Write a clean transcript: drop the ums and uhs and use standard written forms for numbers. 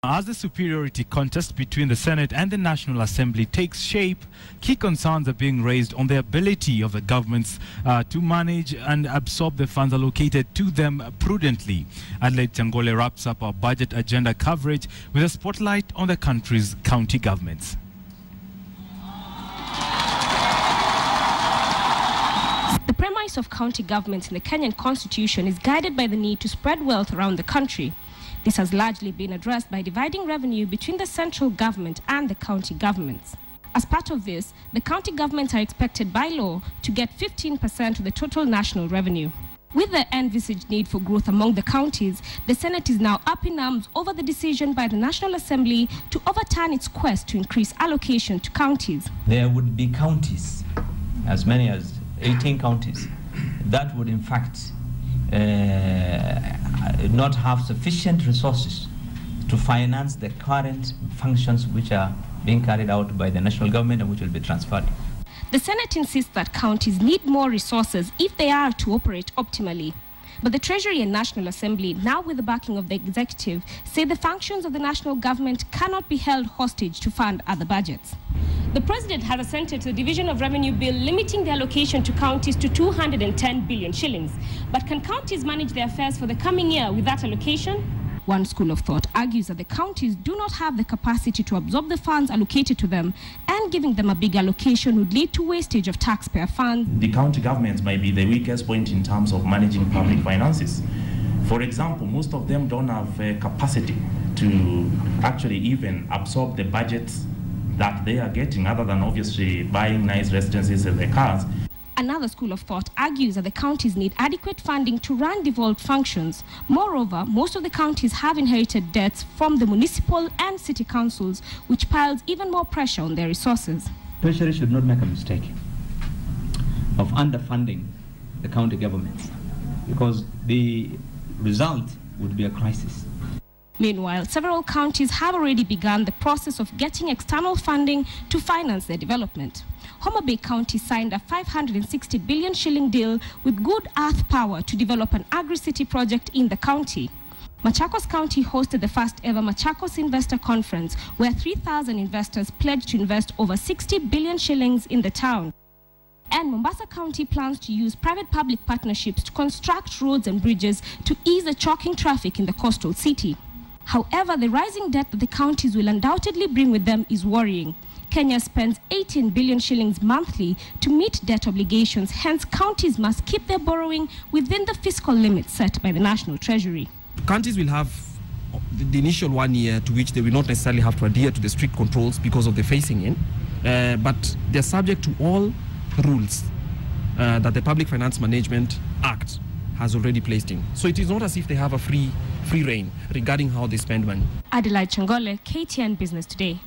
As the superiority contest between the Senate and the National Assembly takes shape, key concerns are being raised on the ability of the governments to manage and absorb the funds allocated to them prudently. Adelaide Changole wraps up our budget agenda coverage with a spotlight on the country's county governments. The premise of county governments in the Kenyan Constitution is guided by the need to spread wealth around the country. This has largely been addressed by dividing revenue between the central government and the county governments. As part of this, the county governments are expected by law to get 15% of the total national revenue. With the envisaged need for growth among the counties, the Senate is now up in arms over the decision by the National Assembly to overturn its quest to increase allocation to counties. There would be counties, as many as 18 counties, that would in fact not have sufficient resources to finance the current functions which are being carried out by the national government and which will be transferred. The Senate insists that counties need more resources if they are to operate optimally. But the Treasury and National Assembly, now with the backing of the executive, say the functions of the national government cannot be held hostage to fund other budgets. The President has assented to the Division of Revenue Bill limiting the allocation to counties to 210 billion shillings. But can counties manage their affairs for the coming year with that allocation? One school of thought argues that the counties do not have the capacity to absorb the funds allocated to them, and giving them a big allocation would lead to wastage of taxpayer funds. The county governments might be the weakest point in terms of managing public finances. For example, most of them don't have capacity to actually even absorb the budgets that they are getting, other than obviously buying nice residences and the cars. Another school of thought argues that the counties need adequate funding to run devolved functions. Moreover, most of the counties have inherited debts from the municipal and city councils, which piles even more pressure on their resources. Treasury should not make a mistake of underfunding the county governments, because the result would be a crisis. Meanwhile, several counties have already begun the process of getting external funding to finance their development. Homa Bay County signed a 560 billion shilling deal with Good Earth Power to develop an agri-city project in the county. Machakos County hosted the first ever Machakos Investor Conference, where 3,000 investors pledged to invest over 60 billion shillings in the town. And Mombasa County plans to use private-public partnerships to construct roads and bridges to ease the choking traffic in the coastal city. However, the rising debt that the counties will undoubtedly bring with them is worrying. Kenya spends 18 billion shillings monthly to meet debt obligations. Hence, counties must keep their borrowing within the fiscal limits set by the National Treasury. Counties will have the initial 1 year to which they will not necessarily have to adhere to the strict controls because of the phasing in, but they're subject to all rules that the Public Finance Management Act has already placed in. So it is not as if they have a free rein regarding how they spend money. Adelaide Changole, KTN Business Today.